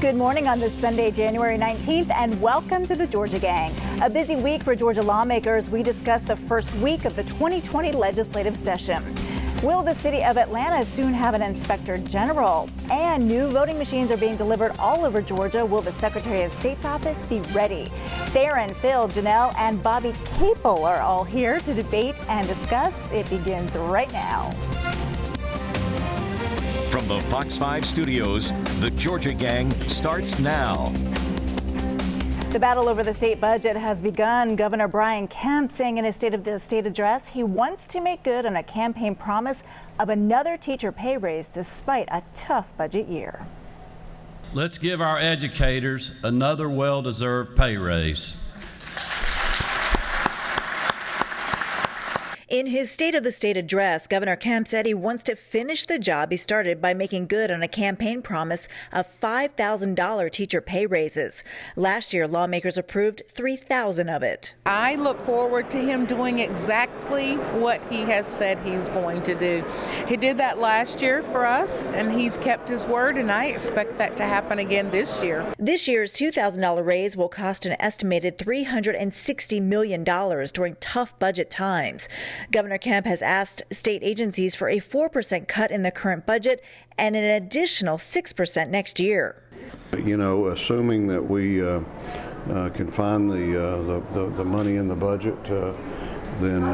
Good morning on this Sunday, January 19th, and welcome to the Georgia Gang. A busy week for Georgia lawmakers. We discuss the first week of the 2020 legislative session. Will the city of Atlanta soon have an inspector general? And new voting machines are being delivered all over Georgia. Will the Secretary of State's office be ready? Theron, Phil, Janelle, and Bobby Capel are all here to debate and discuss. It begins right now. From the Fox 5 studios, the Georgia Gang starts now. The battle over the state budget has begun. Governor Brian Kemp saying in his State of the State address he wants to make good on a campaign promise of another teacher pay raise despite a tough budget year. Let's give our educators another well-deserved pay raise. In his State of the State address, Governor Kemp said he wants to finish the job he started by making good on a campaign promise of $5,000 teacher pay raises. Last year, lawmakers approved 3,000 of it. I look forward to him doing exactly what he has said he's going to do. He did that last year for us, and he's kept his word, and I expect that to happen again this year. This year's $2,000 raise will cost an estimated $360 million during tough budget times. Governor Kemp has asked state agencies for a 4% cut in the current budget and an additional 6% next year. You know, assuming that we can find the money in the budget, then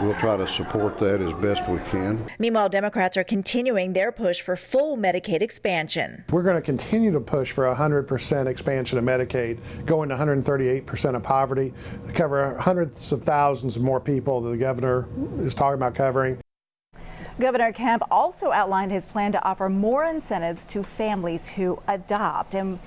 we'll try to support that as best we can. Meanwhile, Democrats are continuing their push for full Medicaid expansion. We're going to continue to push for 100% expansion of Medicaid, going to 138% of poverty, to cover hundreds of thousands of more people that the governor is talking about covering. Governor Kemp also outlined his plan to offer more incentives to families who adopt. And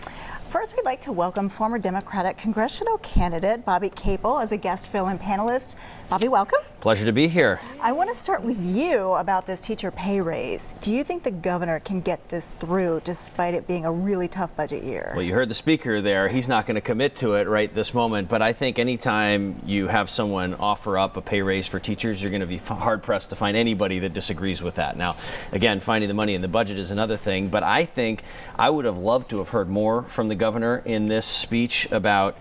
first, we'd like to welcome former Democratic congressional candidate Bobby Capel as a guest fill-in panelist. Bobby, welcome. Pleasure to be here. I want to start with you about this teacher pay raise. Do you think the governor can get this through despite it being a really tough budget year? Well, you heard the speaker there. He's not going to commit to it right this moment, but I think anytime you have someone offer up a pay raise for teachers, you're going to be hard-pressed to find anybody that disagrees with that. Now, again, finding the money in the budget is another thing, but I think I would have loved to have heard more from the governor in this speech about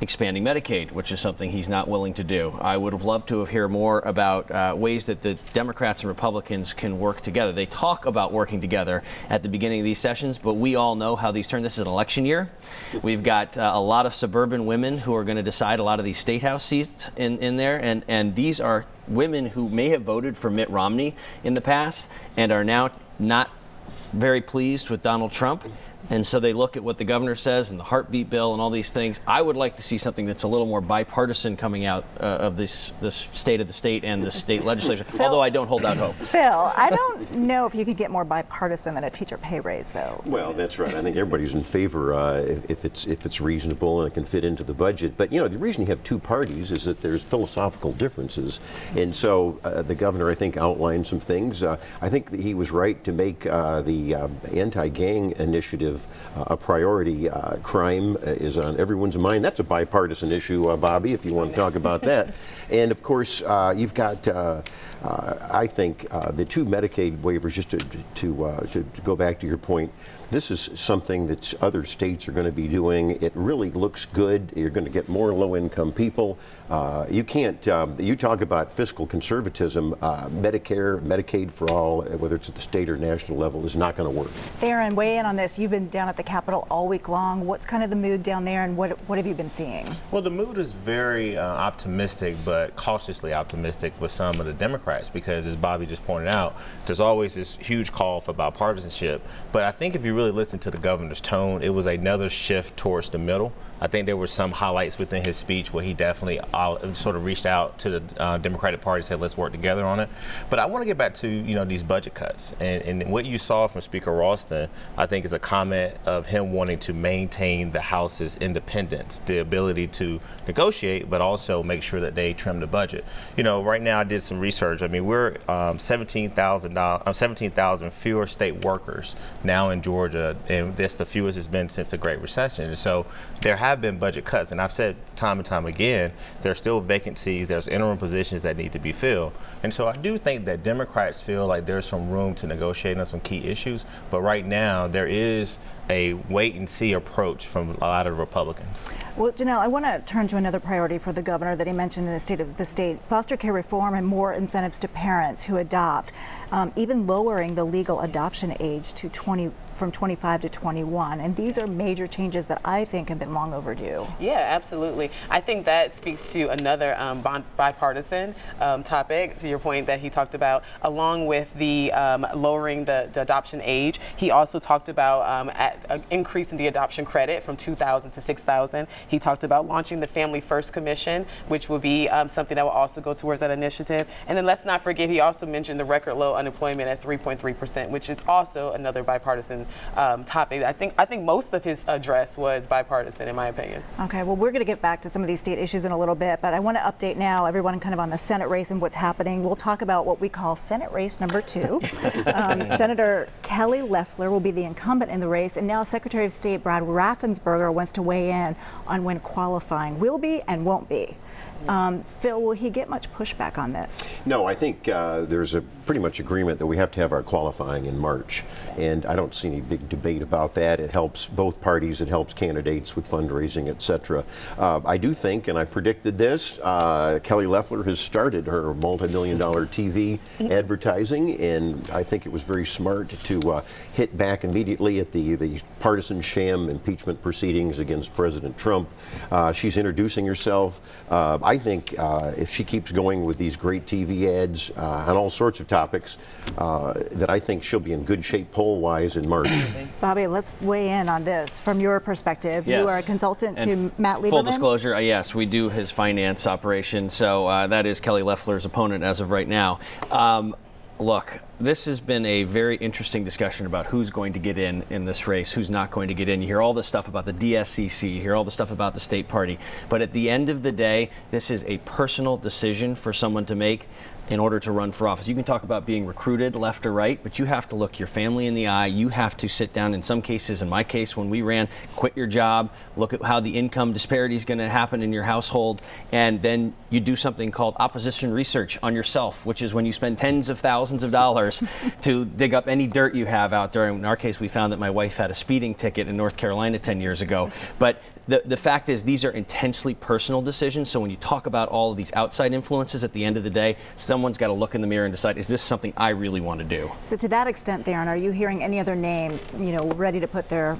expanding Medicaid, which is something he's not willing to do. I would have loved to have heard more about ways that the Democrats and Republicans can work together. They talk about working together at the beginning of these sessions, but we all know how these turn. This is an election year. We've got a lot of suburban women who are going to decide a lot of these state house seats in there, and these are women who may have voted for Mitt Romney in the past and are now not very pleased with Donald Trump. And so they look at what the governor says and the heartbeat bill and all these things. I would like to see something that's a little more bipartisan coming out of this State of the State and the state legislature, although I don't hold out hope. Phil, I don't know if you could get more bipartisan than a teacher pay raise, though. Well, that's right. I think everybody's in favor if it's reasonable and it can fit into the budget. But, you know, the reason you have two parties is that there's philosophical differences. And so the governor, I think, outlined some things. I think that he was right to make the anti-gang initiative a priority. Crime is on everyone's mind. That's a bipartisan issue, Bobby, if you want to talk about that. And of course, you've got, I think, the two Medicaid waivers, just to go back to your point. This is something that other states are going to be doing. It really looks good. You're going to get more low-income people. You can't, you talk about fiscal conservatism, Medicare, Medicaid for all, whether it's at the state or national level, is not going to work. Theron, weigh in on this. You've been down at the Capitol all week long. What's kind of the mood down there, and what have you been seeing? Well, the mood is very optimistic, but cautiously optimistic with some of the Democrats, because as Bobby just pointed out, there's always this huge call for bipartisanship. But I think if you really listen to the governor's tone, it was another shift towards the middle. I think there were some highlights within his speech where he definitely sort of reached out to the Democratic Party and said, let's work together on it. But I want to get back to, you know, these budget cuts. And what you saw from Speaker Ralston, I think, is a comment of him wanting to maintain the House's independence, the ability to negotiate, but also make sure that they trim the budget. You know, right now I did some research. I mean, we're 17,000 fewer state workers now in Georgia Georgia, and that's the fewest it's been since the Great Recession. And so there have been budget cuts, and I've said time and time again, there's still vacancies, there's interim positions that need to be filled. And so I do think that Democrats feel like there's some room to negotiate on some key issues, but right now there is a wait-and-see approach from a lot of Republicans. Well, Janelle, I want to turn to another priority for the governor that he mentioned in the State of the State: foster care reform and more incentives to parents who adopt, even lowering the legal adoption age to from 25 to 21. And these are major changes that I think have been long overdue. Yeah, absolutely. I think that speaks to another bipartisan topic, to your point that he talked about, along with the lowering the adoption age. He also talked about increasing the adoption credit from $2,000 to $6,000. He talked about launching the Family First Commission, which will be something that will also go towards that initiative. And then let's not forget, he also mentioned the record low unemployment at 3.3%, which is also another bipartisan topic. I think most of his address was bipartisan, in my opinion. Okay, well, we're going to get back to some of these state issues in a little bit, but I want to update now everyone kind of on the Senate race and what's happening. We'll talk about what we call Senate race number 2. Senator Kelly Loeffler will be the incumbent in the race, and now Secretary of State Brad Raffensperger wants to weigh in on when qualifying will be and won't be. Phil, will he get much pushback on this? No, I think there's a pretty much agreement that we have to have our qualifying in March, and I don't see any big debate about that. It helps both parties, it helps candidates with fundraising, etc. I do think, and I predicted this, Kelly Loeffler has started her multi-million-dollar TV advertising, and I think it was very smart to hit back immediately at the partisan sham impeachment proceedings against President Trump. She's introducing herself. I think if she keeps going with these great TV ads on all sorts of topics, that I think she'll be in good shape poll-wise in March. Bobby, let's weigh in on this from your perspective. Yes. You are a consultant to Matt Lieberman. Full disclosure, yes, we do his finance operation, so that is Kelly Loeffler's opponent as of right now. Look, this has been a very interesting discussion about who's going to get in this race, who's not going to get in. You hear all this stuff about the DSCC, you hear all the stuff about the state party, but at the end of the day, this is a personal decision for someone to make in order to run for office. You can talk about being recruited left or right, but you have to look your family in the eye. You have to sit down, in some cases, in my case, when we ran, quit your job, look at how the income disparity is going to happen in your household, and then you do something called opposition research on yourself, which is when you spend tens of thousands of dollars to dig up any dirt you have out there. In our case, we found that my wife had a speeding ticket in North Carolina 10 years ago. But the fact is, these are intensely personal decisions. So when you talk about all of these outside influences, at the end of the day, someone's got to look in the mirror and decide, is this something I really want to do? So to that extent, Theron, are you hearing any other names, ready to put their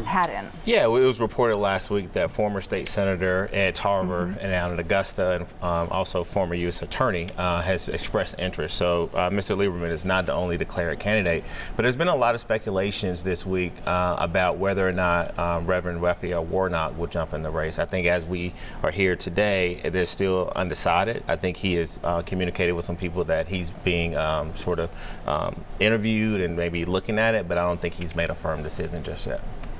hat in? Yeah, it was reported last week that former state senator Ed Tarver and out in Augusta, and also former U.S. attorney, has expressed interest. So Mr. Lieberman is not the only declared candidate, but there's been a lot of speculations this week about whether or not Reverend Raphael Warnock will jump in the race. I think as we are here today, they're still undecided. I think he has communicated with some people that he's being sort of interviewed and maybe looking at it, but I don't think he's made a firm decision just yet.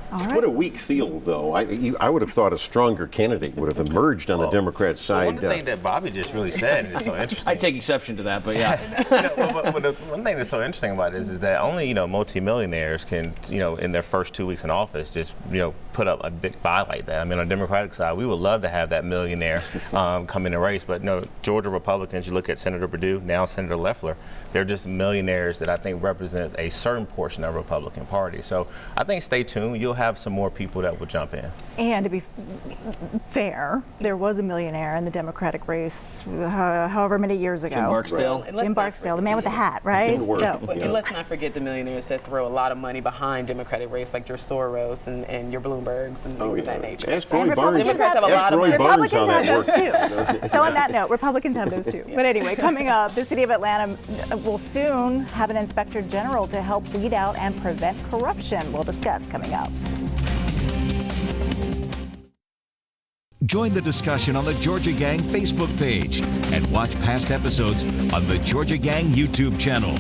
All right. What a weak field, though. I would have thought a stronger candidate would have emerged on the Democrat side. One thing that Bobby just really said, and it's so interesting. I take exception to that, but yeah. But the one thing that's so interesting about this is that only multimillionaires can in their first 2 weeks in office just put up a big buy like that. I mean, on the Democratic side, we would love to have that millionaire come in the race, but no, Georgia Republicans. You look at Senator Perdue, now Senator Loeffler. They're just millionaires that I think represent a certain portion of the Republican Party. So I think stay tuned. You'll have some more people that will jump in. And to be fair, there was a millionaire in the Democratic race however many years ago. Jim Barksdale. Right. Jim Barksdale, the man with the hat, right? And let's not forget the millionaires that throw a lot of money behind Democratic race, like your Soros and your Bloombergs and things of that nature. Ask Roy Barnes. Democrats have a lot of money. Republicans have those too. So on that note, Republicans have those too. But anyway, coming up, the city of Atlanta will soon have an inspector general to help weed out and prevent corruption. We'll discuss coming up. Join the discussion on the Georgia Gang Facebook page and watch past episodes on the Georgia Gang YouTube channel.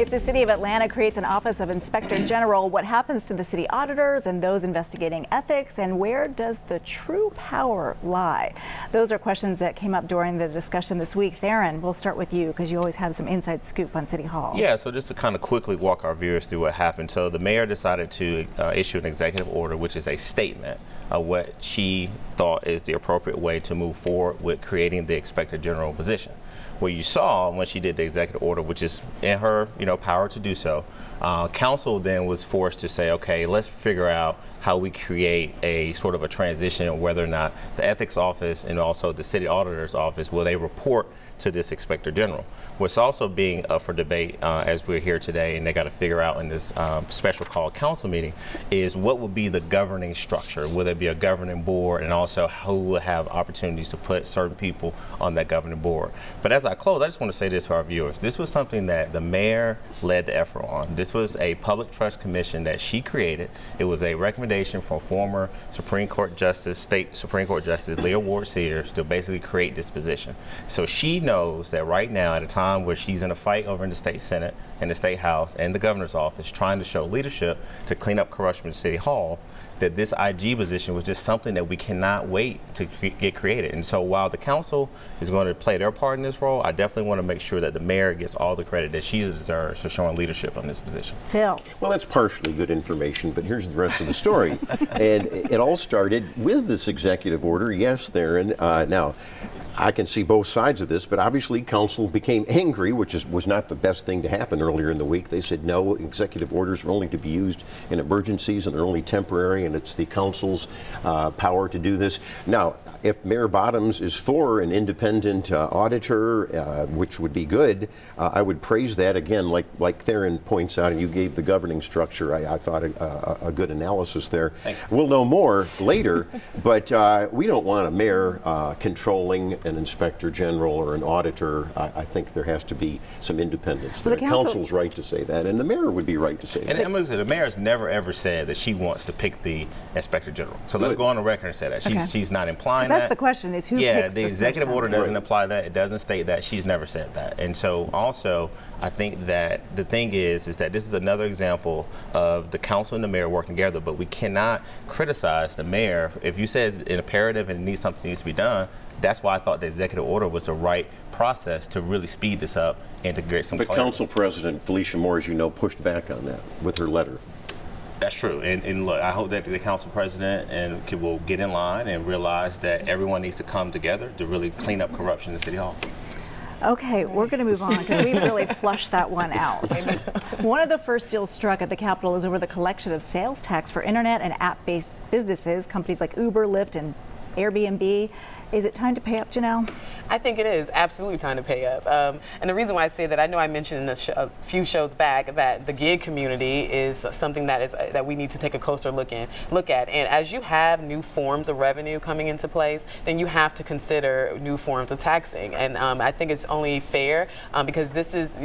If the city of Atlanta creates an office of inspector general, what happens to the city auditors and those investigating ethics, and where does the true power lie? Those are questions that came up during the discussion this week. Theron, we'll start with you because you always have some inside scoop on City Hall. Yeah, so just to kind of quickly walk our viewers through what happened. So the mayor decided to issue an executive order, which is a statement of what she thought is the appropriate way to move forward with creating the inspector general position. What you saw when she did the executive order, which is in her power to do so, council then was forced to say, okay, let's figure out how we create a sort of a transition of whether or not the ethics office and also the city auditor's office, will they report to this inspector general. What's also being up for debate as we're here today, and they got to figure out in this special called council meeting, is what will be the governing structure. Will there be a governing board, and also who will have opportunities to put certain people on that governing board. But as I close, I just want to say this to our viewers. This was something that the mayor led the effort on. This was a public trust commission that she created. It was a recommendation from former Supreme Court Justice, State Supreme Court Justice Leah Ward Sears to basically create this position. So she knows that right now, at a time where she's in a fight over in the state Senate and the state House and the governor's office trying to show leadership to clean up corruption in City Hall, that this IG position was just something that we cannot wait to get created. And so while the council is going to play their part in this role, I definitely want to make sure that the mayor gets all the credit that she deserves for showing leadership on this position. Phil. Well, that's partially good information, but here's the rest of the story. And it all started with this executive order. Yes, Theron. Now, I can see both sides of this, but obviously council became angry, which was not the best thing to happen earlier in the week. They said no, executive orders are only to be used in emergencies and they're only temporary, and it's the council's power to do this. Now, if Mayor Bottoms is for an independent auditor, which would be good, I would praise that. Again, like Theron points out, and you gave the governing structure, I thought a good analysis there. We'll know more later, but we don't want a mayor controlling an inspector general or an auditor. I think there has to be some independence. Well, the council's right to say that, and the mayor would be right to say that. And I'm going to say, the mayor's never ever said that she wants to pick the inspector general. So let's go on the record and say that. She's not implying that. That's the question, is who picks the this executive person? order doesn't apply that. It doesn't state that. She's never said that. And so also, I think that the thing is that this is another example of the council and the mayor working together, but we cannot criticize the mayor. If you say it's imperative and something needs to be done, that's why I thought the executive order was the right process to really speed this up and to create some But clarity. Council President Felicia Moore, as you know, pushed back on that with her letter. That's true. And look, I hope that the council president will get in line and realize that everyone needs to come together to really clean up corruption in City Hall. Okay, we're going to move on because we've really flushed that one out. One of the first deals struck at the Capitol is over the collection of sales tax for internet and app-based businesses, companies like Uber, Lyft, and Airbnb. Is it time to pay up, Janelle? I think it is absolutely time to pay up. And the reason why I say that, I know I mentioned in a few shows back that the gig community is something that we need to take a closer look at. And as you have new forms of revenue coming into place, then you have to consider new forms of taxing. And I think it's only fair because this is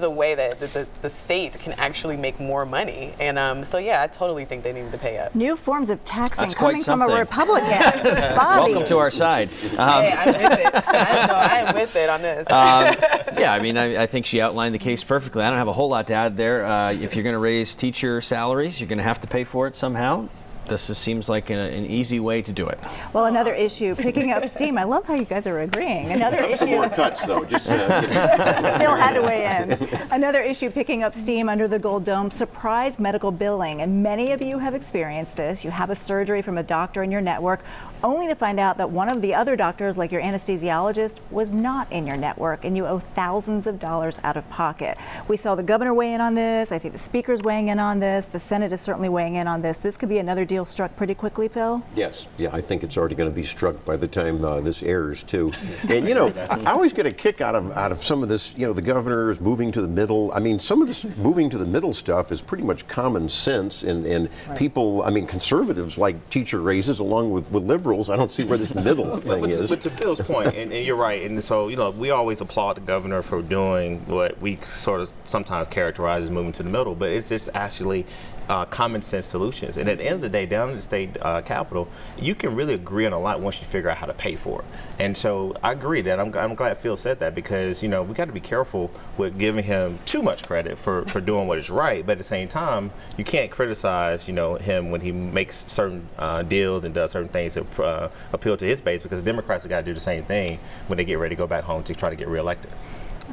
a way that the state can actually make more money. And so yeah, I totally think they need to pay up. New forms of taxing That's coming from a something. Republican. Bobby. Welcome to our side. Hey, I'm with it. I am with it on this. Yeah, I mean, I think she outlined the case perfectly. I don't have a whole lot to add there. If you're going to raise teacher salaries, you're going to have to pay for it somehow. This seems like an easy way to do it. Well, another issue, picking up steam. I love how you guys are agreeing. Another issue. More cuts, though. Just Phil had to weigh in. Another issue picking up steam under the Gold Dome, surprise medical billing. And many of you have experienced this. You have a surgery from a doctor in your network, only to find out that one of the other doctors, like your anesthesiologist, was not in your network, and you owe thousands of dollars out of pocket. We saw the governor weigh in on this. I think the speaker's weighing in on this. The Senate is certainly weighing in on this. This could be another deal struck pretty quickly, Phil? Yes. Yeah, I think it's already going to be struck by the time this airs, too. And, I always get a kick out of some of this, the governor is moving to the middle. I mean, some of this moving to the middle stuff is pretty much common sense, and right. People, conservatives like teacher raises along with liberals. I don't see where this middle thing is. But to Phil's point, and you're right, and so, we always applaud the governor for doing what we sort of sometimes characterize as moving to the middle, but it's just actually common sense solutions. And at the end of the day, down in the state capitol, you can really agree on a lot once you figure out how to pay for it. And so I agree that I'm glad Phil said that, because, you know, we got to be careful with giving him too much credit for doing what is right. But at the same time, you can't criticize, you know, him when he makes certain deals and does certain things that appeal to his base, because Democrats have got to do the same thing when they get ready to go back home to try to get reelected.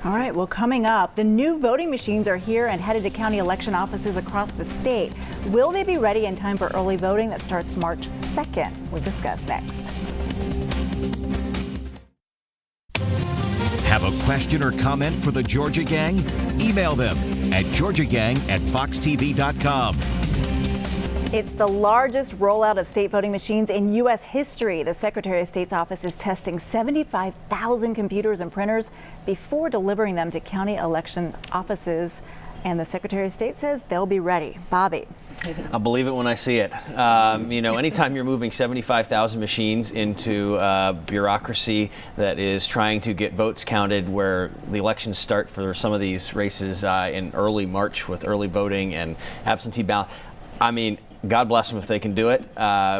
All right, well, coming up, the new voting machines are here and headed to county election offices across the state. Will they be ready in time for early voting that starts March 2nd? We'll discuss next. Have a question or comment for the Georgia Gang? Email them at georgiagang@foxtv.com. It's the largest rollout of state voting machines in U.S. history. The Secretary of State's office is testing 75,000 computers and printers before delivering them to county election offices. And the Secretary of State says they'll be ready. Bobby. I'll believe it when I see it. You know, anytime you're moving 75,000 machines into bureaucracy that is trying to get votes counted, where the elections start for some of these races in early March with early voting and absentee ballot, I mean, God bless them if they can do it.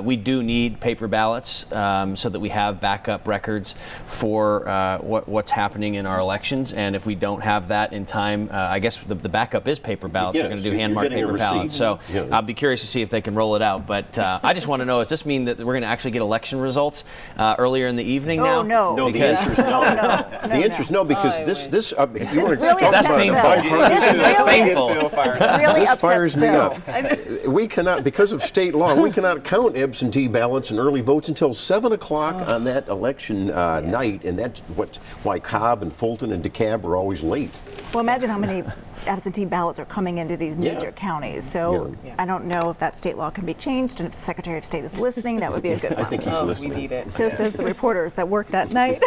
We do need paper ballots so that we have backup records for what's happening in our elections. And if we don't have that in time, I guess the backup is paper ballots. They're going to do hand-marked paper ballots. So I'll be curious to see if they can roll it out. But I just want to know, does this mean that we're going to actually get election results earlier in the evening now? Oh, no. No, the answer is no. The answer is no, because this you were talking that's about painful. That's painful. This really this upsets fires me Phil. up. We cannot, because of state law, we cannot count absentee ballots and early votes until 7 o'clock on that election night, and that's why Cobb and Fulton and DeKalb are always late. Well, imagine how many absentee ballots are coming into these major counties. So I don't know if that state law can be changed, and if the Secretary of State is listening, that would be a good one. I think he's listening. We need it. So says the reporters that worked that night.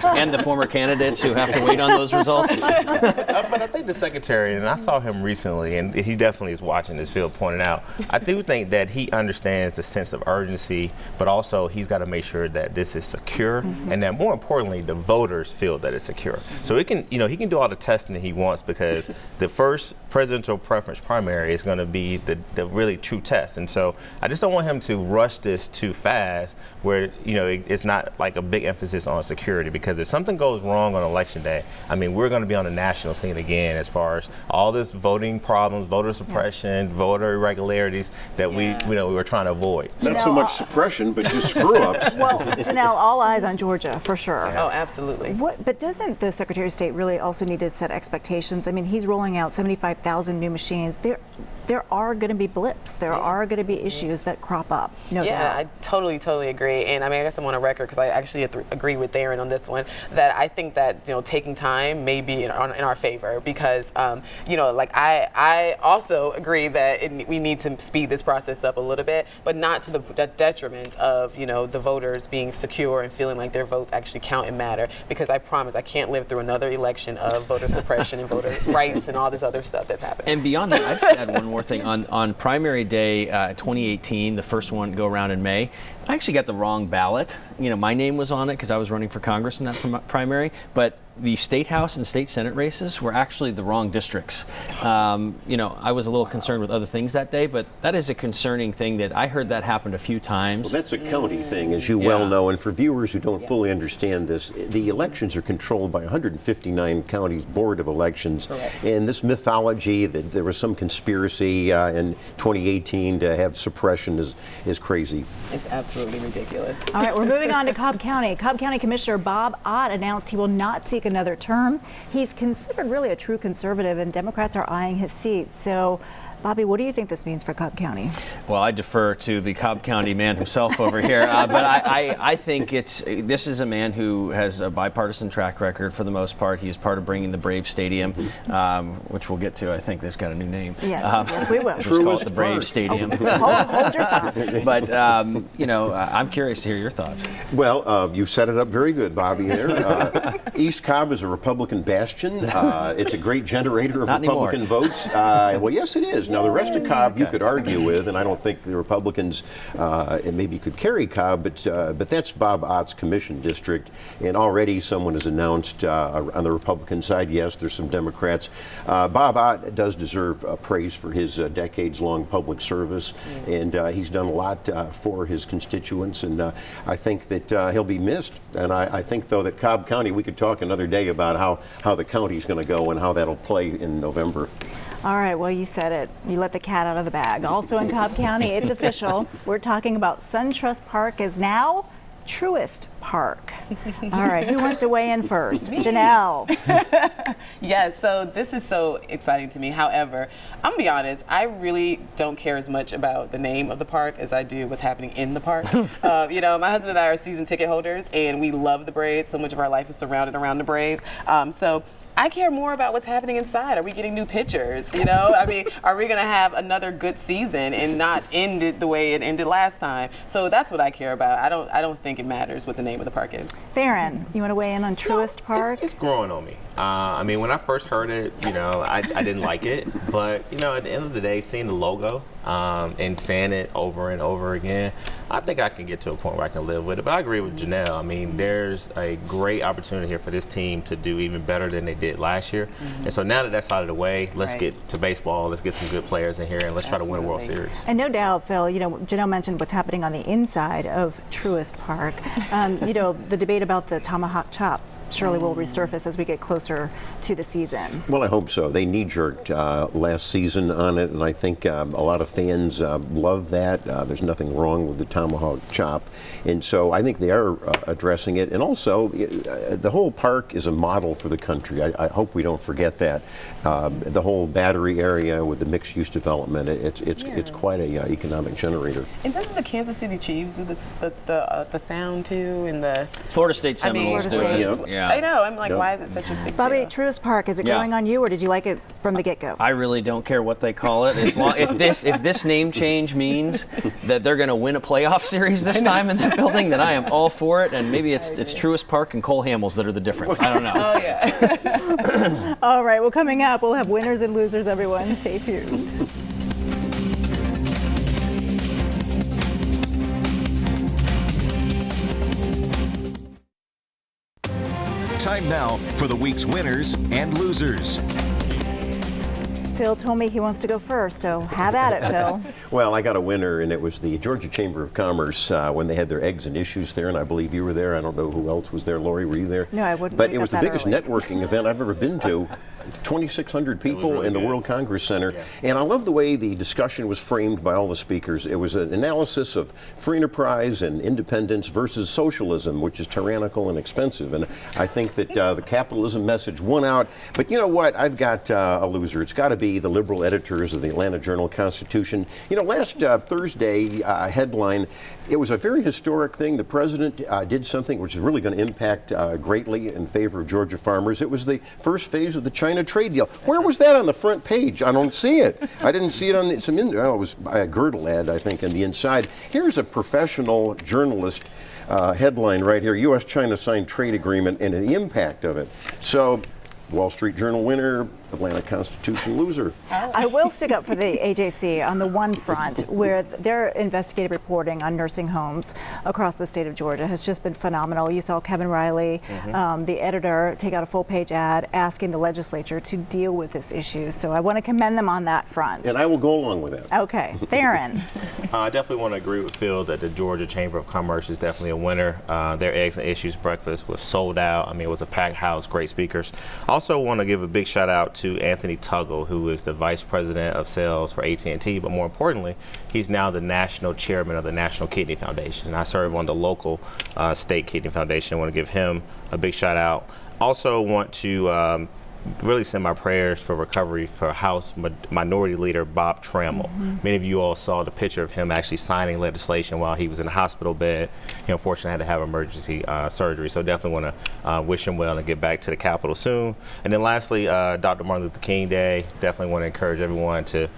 And the former candidates who have to wait on those results. But I think the Secretary, and I saw him recently, and he definitely is watching, as Phil pointed out, I do think that he understands the sense of urgency, but also he's got to make sure that this is secure, and that more importantly, the voters feel that it's secure. So he can do all the testing that he wants, because the first presidential preference primary is going to be the really true test. And so I just don't want him to rush this too fast, where, you know, it's not like a big emphasis on security, because if something goes wrong on election day, I mean, we're going to be on the national scene again as far as all this voting problems, voter suppression, voter irregularities that we were trying to avoid. Not so much suppression, but just screw-ups. Well, Janelle, all eyes on Georgia for sure. Oh, absolutely. But doesn't the Secretary of State really also need to set expectations? I mean, he's rolling out 75,000 new machines. There are going to be blips. There are going to be issues that crop up. No doubt. Yeah, I totally agree. And I mean, I guess I'm on a record, because I actually agree with Darren on this one, that I think that, you know, taking time may be in our favor, because, you know, like I also agree that we need to speed this process up a little bit, but not to the detriment of, you know, the voters being secure and feeling like their votes actually count and matter, because I promise I can't live through another election of voter suppression and voter rights and all this other stuff that's happening. And beyond that, I just add one more thing. On primary day 2018, the first one go around in May, I actually got the wrong ballot. You know, my name was on it because I was running for Congress in that primary, but the state house and state senate races were actually the wrong districts. You know, I was a little concerned with other things that day, but that is a concerning thing that I heard that happened a few times. Well, that's a county thing, as you well know, and for viewers who don't fully understand this, the elections are controlled by 159 counties Board of Elections. Correct. And this mythology that there was some conspiracy in 2018 to have suppression is crazy. It's absolutely ridiculous. All right, we're moving on to Cobb County. Cobb County Commissioner Bob Ott announced he will not seek another term. He's considered really a true conservative, and Democrats are eyeing his seat. So, Bobby, what do you think this means for Cobb County? Well, I defer to the Cobb County man himself over here, but I think this is a man who has a bipartisan track record for the most part. He is part of bringing the Brave Stadium, which we'll get to. I think that's got a new name. Yes, we will. Let's call it the Brave Stadium. Hold your thoughts. But, you know, I'm curious to hear your thoughts. Well, you've set it up very good, Bobby, there. East Cobb is a Republican bastion. It's a great generator of Republican votes. Well, yes, it is. Now, the rest of Cobb you could argue with, and I don't think the Republicans maybe could carry Cobb, but that's Bob Ott's commission district, and already someone has announced on the Republican side, yes, there's some Democrats. Bob Ott does deserve praise for his decades-long public service, and he's done a lot for his constituents, and I think that he'll be missed. And I think, though, that Cobb County, we could talk another day about how the county's going to go and how that'll play in November. All right, well, you said it. You let the cat out of the bag. Also in Cobb County, it's official. We're talking about SunTrust Park is now Truist Park. All right, who wants to weigh in first? Janelle. Yes, so this is so exciting to me. However, I'm gonna be honest, I really don't care as much about the name of the park as I do what's happening in the park. You know, my husband and I are season ticket holders, and we love the Braves. So much of our life is surrounded around the Braves. So I care more about what's happening inside. Are we getting new pitchers? You know, I mean, are we going to have another good season and not end it the way it ended last time? So that's what I care about. I don't think it matters what the name of the park is. Theron, you want to weigh in on Truist Park? It's growing on me. I mean, when I first heard it, you know, I didn't like it. But, you know, at the end of the day, seeing the logo and saying it over and over again, I think I can get to a point where I can live with it. But I agree with Janelle. I mean, there's a great opportunity here for this team to do even better than they did last year. And so now that that's out of the way, let's get to baseball. Let's get some good players in here, and let's try to win a World Series. And no doubt, Phil, you know, Janelle mentioned what's happening on the inside of Truist Park. You know, the debate about the tomahawk chop surely will resurface as we get closer to the season. Well, I hope so. They knee-jerked last season on it, and I think a lot of fans love that. There's nothing wrong with the tomahawk chop, and so I think they are addressing it. And also, the whole park is a model for the country. I hope we don't forget that. The whole Battery area with the mixed-use development, it's quite a economic generator. And doesn't the Kansas City Chiefs do the sound too? And the Florida State Seminoles do it. Yeah. I know. I'm like, why is it such a big Bobby, deal? Truist Park, is it growing on you, or did you like it from the get-go? I really don't care what they call it. As long, if this name change means that they're going to win a playoff series this time in that building, then I am all for it. And maybe it's Truist Park and Cole Hamels that are the difference. I don't know. Oh, yeah. All right, well, coming up, we'll have winners and losers, everyone. Stay tuned. Time now for the week's winners and losers. Phil told me he wants to go first, so have at it, Phil. Well, I got a winner, and it was the Georgia Chamber of Commerce when they had their Eggs and Issues there, and I believe you were there. I don't know who else was there. Lori, were you there? No, I wouldn't. But it was the biggest networking event I've ever been to. 2,600 people really in the World Congress Center. Yeah. And I love the way the discussion was framed by all the speakers. It was an analysis of free enterprise and independence versus socialism, which is tyrannical and expensive. And I think that the capitalism message won out. But you know what? I've got a loser. It's got to be the liberal editors of the Atlanta Journal-Constitution. You know, last Thursday headline, it was a very historic thing. The president did something which is really going to impact greatly in favor of Georgia farmers. It was the first phase of the China trade deal. Where was that on the front page? I don't see it. I didn't see it on it was a Girdle ad, I think, on the inside. Here's a professional journalist headline right here. U.S.-China signed trade agreement and the impact of it. So, Wall Street Journal winner, Atlanta Constitution loser. I will stick up for the AJC on the one front where their investigative reporting on nursing homes across the state of Georgia has just been phenomenal. You saw Kevin Riley, the editor, take out a full-page ad asking the legislature to deal with this issue. So I want to commend them on that front. And I will go along with that. Okay. Theron. I definitely want to agree with Phil that the Georgia Chamber of Commerce is definitely a winner. Their Eggs and Issues breakfast was sold out. I mean, it was a packed house, great speakers. I also want to give a big shout out to Anthony Tuggle, who is the Vice President of Sales for AT&T, but more importantly, he's now the National Chairman of the National Kidney Foundation. I serve on the local state kidney foundation. I want to give him a big shout out. Also want to really send my prayers for recovery for House Minority Leader Bob Trammell. Many of you all saw the picture of him actually signing legislation while he was in a hospital bed. He unfortunately had to have emergency surgery, so definitely want to wish him well and get back to the Capitol soon. And then lastly, Dr. Martin Luther King Day. Definitely want to encourage everyone to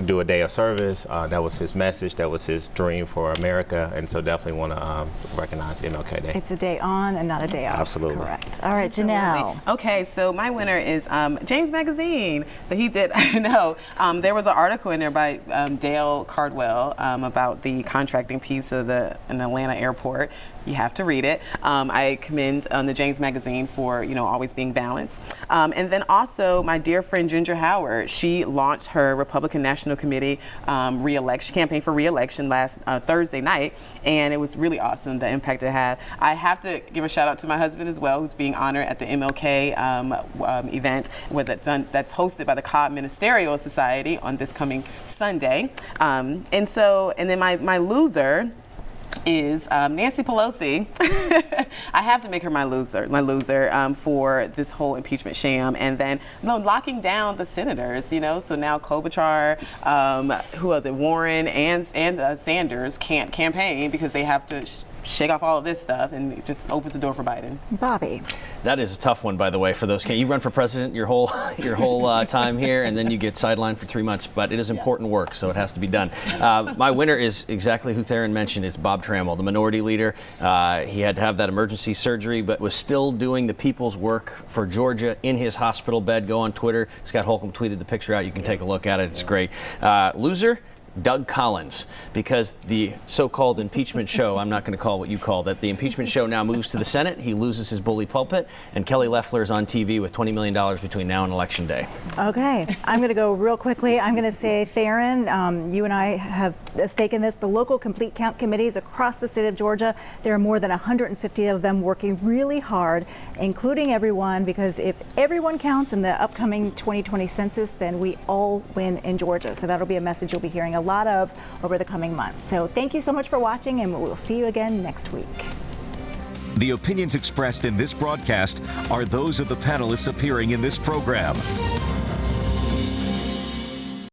do a day of service. That was his message. That was his dream for America, and so definitely want to recognize MLK Day. It's a day on and not a day off. Absolutely. Correct. All right, Janelle. Okay, so my winner is is James Magazine that he did. I know there was an article in there by Dale Cardwell about the contracting piece of an Atlanta airport. You have to read it. I commend the James Magazine for always being balanced. And then also my dear friend Ginger Howard. She launched her Republican National Committee campaign for re-election last Thursday night, and it was really awesome the impact it had. I have to give a shout out to my husband as well, who's being honored at the MLK event that's hosted by the Cobb Ministerial Society on this coming Sunday. And then my loser is Nancy Pelosi. I have to make her my loser for this whole impeachment sham, and then locking down the senators. So now Klobuchar, who was it, Warren and Sanders can't campaign because they have to shake off all of this stuff, and it just opens the door for Biden. Bobby. That is a tough one, by the way, for those. You run for president your whole time here, and then you get sidelined for 3 months. But it is important work, so it has to be done. My winner is exactly who Theron mentioned. It's Bob Trammell, the minority leader. He had to have that emergency surgery, but was still doing the people's work for Georgia in his hospital bed. Go on Twitter. Scott Holcomb tweeted the picture out. You can take a look at it. It's great. Loser? Doug Collins, because the so-called impeachment show, I'm not going to call what you call that, the impeachment show now moves to the Senate. He loses his bully pulpit, and Kelly Loeffler is on TV with $20 million between now and Election Day. Okay, I'm going to go real quickly. I'm going to say, Theron, you and I have a stake in this. The local complete count committees across the state of Georgia, there are more than 150 of them working really hard, including everyone, because if everyone counts in the upcoming 2020 census, then we all win in Georgia. So that'll be a message you'll be hearing a lot of over the coming months. So thank you so much for watching, and we'll see you again next week. The opinions expressed in this broadcast are those of the panelists appearing in this program.